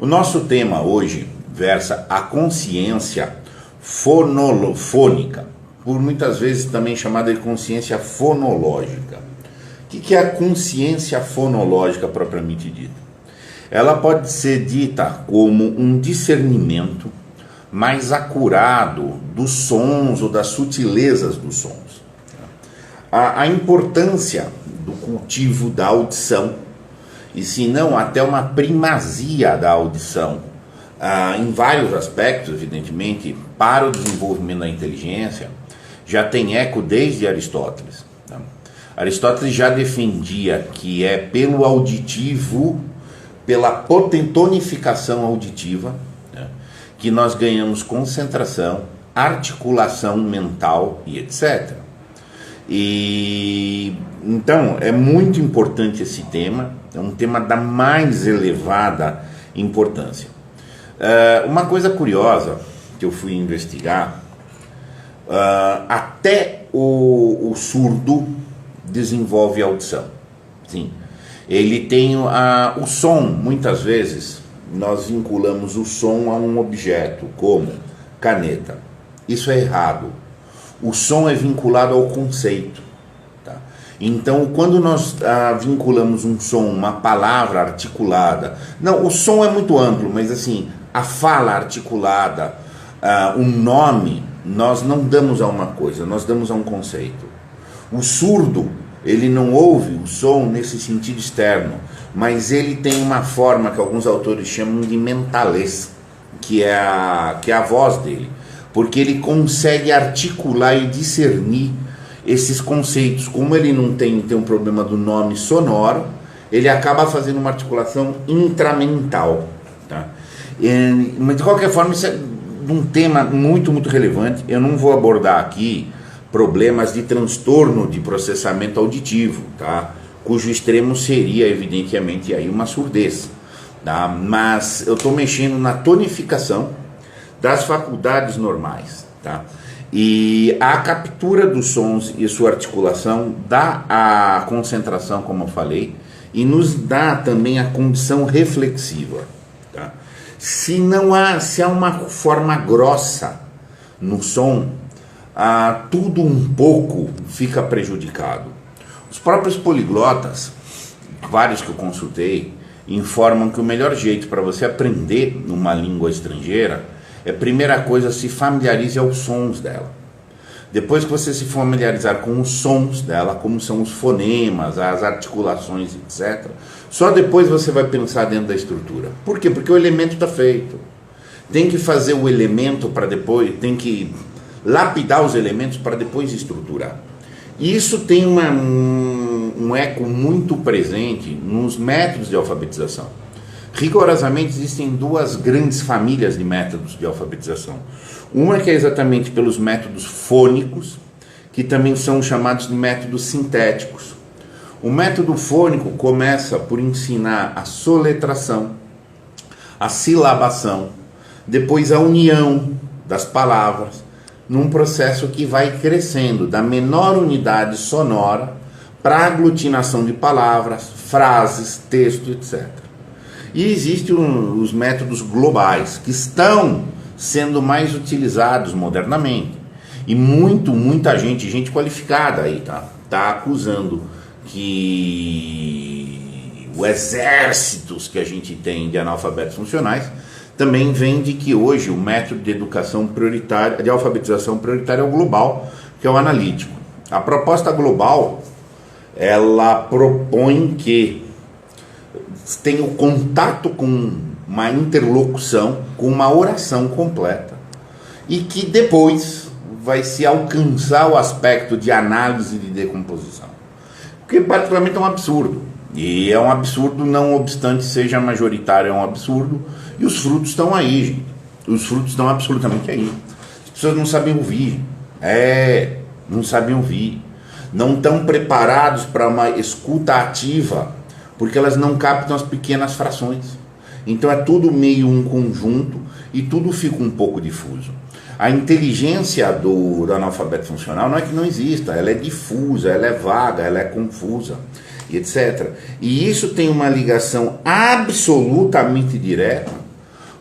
O nosso tema hoje versa a consciência fonofônica, por muitas vezes também chamada de consciência fonológica. O que é a consciência fonológica propriamente dita? Ela pode ser dita como um discernimento mais acurado dos sons ou das sutilezas dos sons. A importância do cultivo da audição, e se não até uma primazia da audição, em vários aspectos, evidentemente, para o desenvolvimento da inteligência, já tem eco desde Aristóteles. Aristóteles já defendia que é pelo auditivo, pela potentonificação auditiva, que nós ganhamos concentração, articulação mental e etc. E então é muito importante esse tema, é um tema da mais elevada importância. Uma coisa curiosa que eu fui investigar, até o surdo desenvolve audição. Sim. Ele tem o som, muitas vezes nós vinculamos o som a um objeto, como caneta. Isso é errado. O som é vinculado ao conceito. Tá? Então, quando nós vinculamos um som, uma palavra articulada, não, o som é muito amplo, mas assim, a fala articulada, um nome, nós não damos a uma coisa, nós damos a um conceito. O surdo, ele não ouve o som nesse sentido externo, mas ele tem uma forma que alguns autores chamam de mentalez, que é a voz dele, porque ele consegue articular e discernir esses conceitos. Como ele não tem um problema do nome sonoro, ele acaba fazendo uma articulação intramental. Tá? Mas de qualquer forma, isso é um tema muito, muito relevante. Eu não vou abordar aqui problemas de transtorno de processamento auditivo, tá? Cujo extremo seria, evidentemente, aí uma surdez. Tá? Mas eu estou mexendo na tonificação das faculdades normais. Tá? E a captura dos sons e sua articulação dá a concentração, como eu falei, e nos dá também a condição reflexiva. Tá? Se há uma forma grossa no som, tudo um pouco fica prejudicado. Os próprios poliglotas, vários que eu consultei, informam que o melhor jeito para você aprender uma língua estrangeira é, primeira coisa, se familiarize aos sons dela. Depois que você se familiarizar com os sons dela, como são os fonemas, as articulações, etc., só depois você vai pensar dentro da estrutura. Por quê? Porque o elemento está feito. Tem que fazer o elemento para depois, tem que lapidar os elementos para depois estruturar. E isso tem um eco muito presente nos métodos de alfabetização. Rigorosamente existem duas grandes famílias de métodos de alfabetização. Uma que é exatamente pelos métodos fônicos, que também são chamados de métodos sintéticos. O método fônico começa por ensinar a soletração, a silabação, depois a união das palavras, num processo que vai crescendo da menor unidade sonora para a aglutinação de palavras, frases, texto, etc. E existem os métodos globais, que estão sendo mais utilizados modernamente. E muita gente qualificada aí tá acusando que o exército que a gente tem de analfabetos funcionais também vem de que hoje o método de educação prioritária, de alfabetização prioritária é o global, que é o analítico. A proposta global, ela propõe que tenha o contato com uma interlocução, com uma oração completa, e que depois vai se alcançar o aspecto de análise e de decomposição. Porque particularmente é um absurdo. E é um absurdo, não obstante seja majoritário, é um absurdo. E os frutos estão aí, gente. Os frutos estão absolutamente aí. As pessoas não sabem ouvir. Não sabem ouvir. Não estão preparados para uma escuta ativa, porque elas não captam as pequenas frações. Então é tudo meio um conjunto e tudo fica um pouco difuso. A inteligência do analfabeto funcional não é que não exista, ela é difusa, ela é vaga, ela é confusa, etc. E isso tem uma ligação absolutamente direta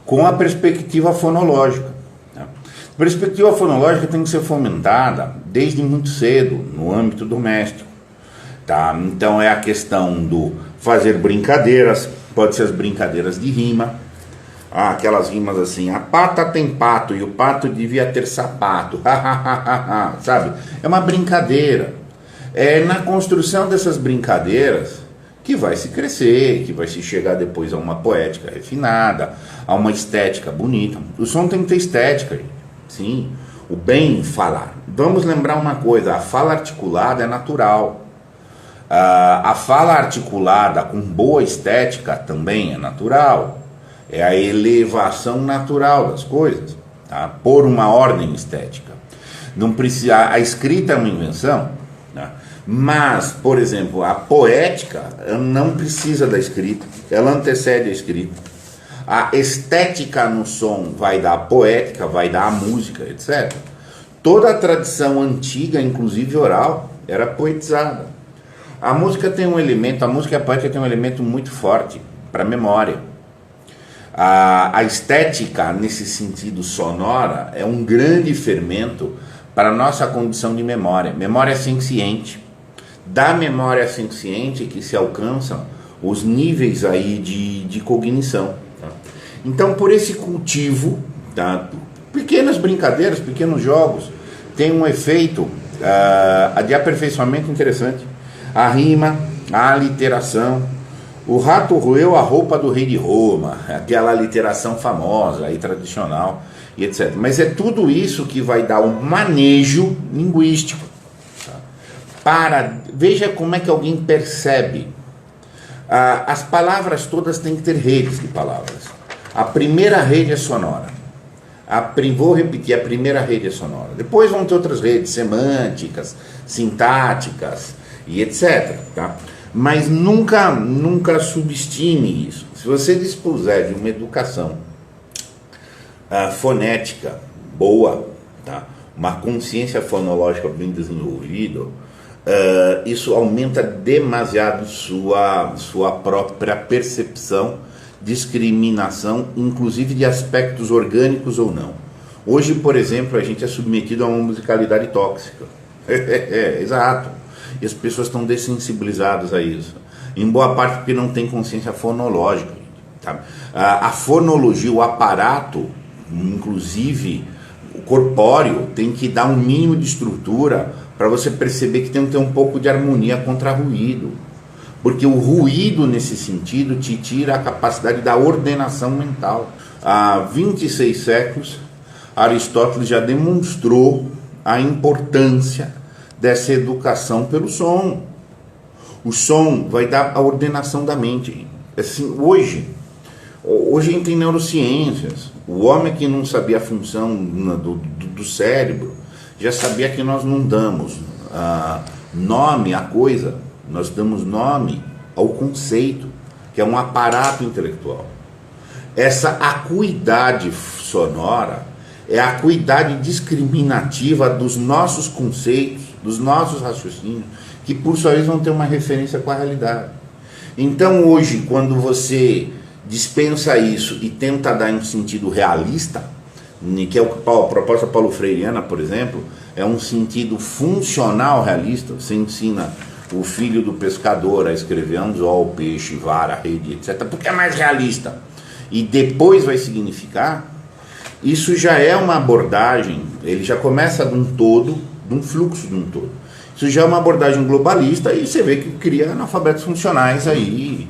com a perspectiva fonológica. Né? A perspectiva fonológica tem que ser fomentada desde muito cedo, no âmbito doméstico. Tá? Então é a questão do fazer brincadeiras, pode ser as brincadeiras de rima, aquelas rimas assim, a pata tem pato e o pato devia ter sapato, sabe? É uma brincadeira. É na construção dessas brincadeiras que vai se crescer, que vai se chegar depois a uma poética refinada, a uma estética bonita. O som tem que ter estética, gente. Sim, o bem falar. Vamos lembrar uma coisa, a fala articulada é natural. A fala articulada com boa estética também é natural. É a elevação natural das coisas, tá? Por uma ordem estética. Não precisa, a escrita é uma invenção, né? Mas, por exemplo, a poética não precisa da escrita, ela antecede a escrita. A estética no som vai dar a poética, vai dar a música, etc. Toda a tradição antiga, inclusive oral, era poetizada. A música tem um elemento, a música e a poética tem um elemento muito forte para a memória. A estética, nesse sentido sonora, é um grande fermento para a nossa condição de memória. Memória senciente. Da memória senciente que se alcançam os níveis aí de cognição. Tá? Então, por esse cultivo, tá? Pequenas brincadeiras, pequenos jogos, tem um efeito de aperfeiçoamento interessante. A rima, a literação. O rato roeu a roupa do rei de Roma, aquela literação famosa e tradicional, e etc. Mas é tudo isso que vai dar um manejo linguístico. Veja como é que alguém percebe. As palavras todas têm que ter redes de palavras. A primeira rede é sonora. Vou repetir, a primeira rede é sonora. Depois vão ter outras redes semânticas, sintáticas e etc. Tá? Mas nunca subestime isso. Se você dispuser de uma educação fonética boa, tá? Uma consciência fonológica bem desenvolvida, isso aumenta demasiado sua própria percepção, discriminação, inclusive de aspectos orgânicos ou não. Hoje, por exemplo, a gente é submetido a uma musicalidade tóxica. Exato. E as pessoas estão dessensibilizadas a isso. Em boa parte porque não tem consciência fonológica. Tá? A fonologia, o aparato, inclusive o corpóreo, tem que dar um mínimo de estrutura para você perceber que tem que ter um pouco de harmonia contra ruído. Porque o ruído, nesse sentido, te tira a capacidade da ordenação mental. Há 26 séculos, Aristóteles já demonstrou a importância dessa educação pelo som. O som vai dar a ordenação da mente. Assim, hoje a gente tem neurociências. O homem que não sabia a função do cérebro já sabia que nós não damos nome à coisa, nós damos nome ao conceito, que é um aparato intelectual. Essa acuidade sonora é a acuidade discriminativa dos nossos conceitos, dos nossos raciocínios, que por sua vez vão ter uma referência com a realidade. Então hoje, quando você dispensa isso e tenta dar em um sentido realista, que é a proposta paulo-freireana, por exemplo, é um sentido funcional realista. Você ensina o filho do pescador a escrever anzol, peixe, vara, rede, etc., porque é mais realista. E depois vai significar. Isso já é uma abordagem, ele já começa de um todo, de um fluxo de um todo. Isso já é uma abordagem globalista e você vê que cria analfabetos funcionais aí,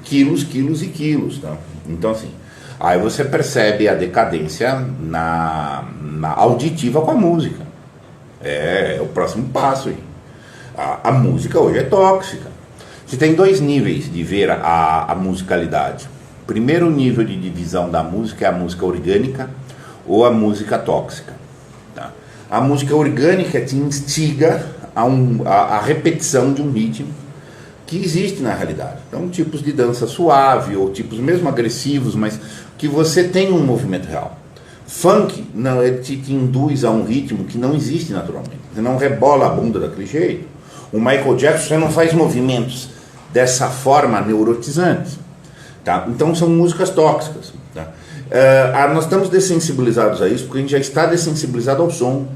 quilos e quilos. Tá? Então assim, aí você percebe a decadência na auditiva com a música. É o próximo passo aí. A música hoje é tóxica. Você tem dois níveis de ver a musicalidade. O primeiro nível de divisão da música é a música orgânica ou a música tóxica. Tá? A música orgânica te instiga a repetição de um ritmo que existe na realidade. Então, tipos de dança suave ou tipos mesmo agressivos, mas que você tem um movimento real. Funk, não, ele te induz a um ritmo que não existe naturalmente. Você não rebola a bunda daquele jeito. O Michael Jackson, você não faz movimentos dessa forma neurotizantes. Tá? Então são músicas tóxicas. Tá? nós estamos dessensibilizados a isso porque a gente já está dessensibilizado ao som.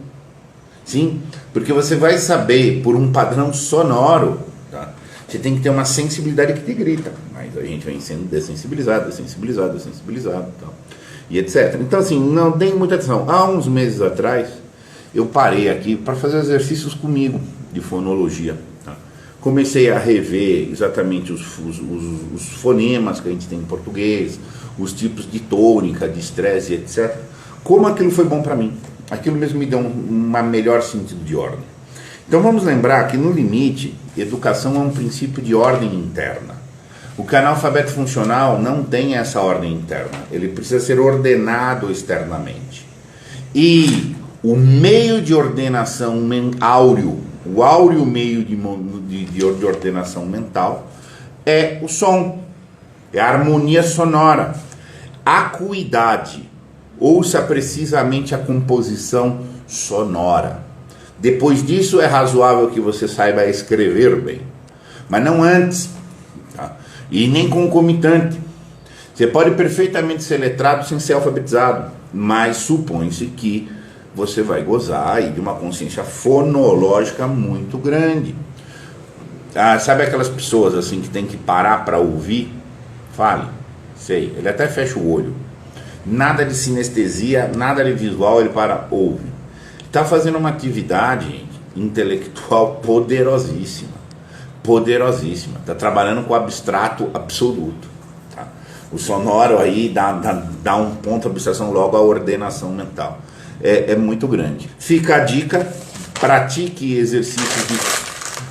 Sim, porque você vai saber por um padrão sonoro, tá? Você tem que ter uma sensibilidade que te grita, mas a gente vem sendo dessensibilizado, tal, e etc. Então assim, não tem muita atenção. Há uns meses atrás, eu parei aqui para fazer exercícios comigo de fonologia. Tá? Comecei a rever exatamente os fonemas que a gente tem em português, os tipos de tônica, de estresse, etc. Como aquilo foi bom para mim. Aquilo mesmo me deu uma melhor sentido de ordem. Então vamos lembrar que no limite, educação é um princípio de ordem interna. O analfabeto funcional não tem essa ordem interna, ele precisa ser ordenado externamente. E o meio de ordenação áureo, o áureo meio de ordenação mental é o som, é a harmonia sonora, a acuidade. Ouça precisamente a composição sonora. Depois disso é razoável que você saiba escrever bem, mas não antes, tá? E nem concomitante. Você pode perfeitamente ser letrado sem ser alfabetizado, mas supõe-se que você vai gozar aí de uma consciência fonológica muito grande. Sabe aquelas pessoas assim que tem que parar para ouvir? Fale, sei, ele até fecha o olho. Nada de sinestesia, nada de visual, ele ouve. Está fazendo uma atividade intelectual poderosíssima. Está trabalhando com o abstrato absoluto. Tá? O sonoro aí dá um ponto de abstração logo à ordenação mental. É muito grande. Fica a dica, pratique exercícios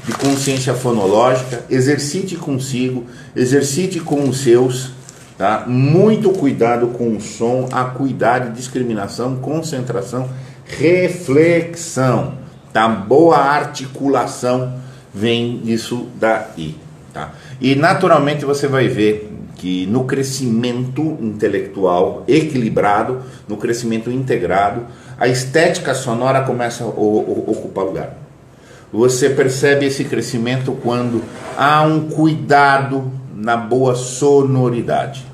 de consciência fonológica, exercite consigo, exercite com os seus. Tá? Muito cuidado com o som, acuidade, discriminação, concentração, reflexão. Tá? Boa articulação vem disso daí. Tá? E naturalmente você vai ver que no crescimento intelectual equilibrado, no crescimento integrado, a estética sonora começa a ocupar lugar. Você percebe esse crescimento quando há um cuidado na boa sonoridade.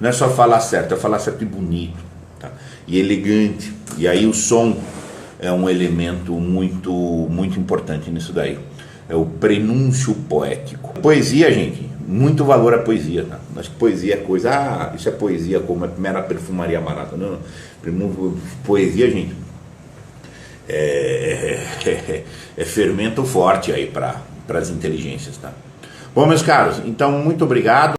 Não é só falar certo, é falar certo e bonito, tá? E elegante. E aí o som é um elemento muito, muito importante nisso daí. É o prenúncio poético. Poesia, gente, muito valor à poesia, tá? Acho que poesia é coisa... isso é poesia como a mera perfumaria barata. Não. Poesia, gente, é fermento forte aí para as inteligências, tá? Bom, meus caros, então muito obrigado.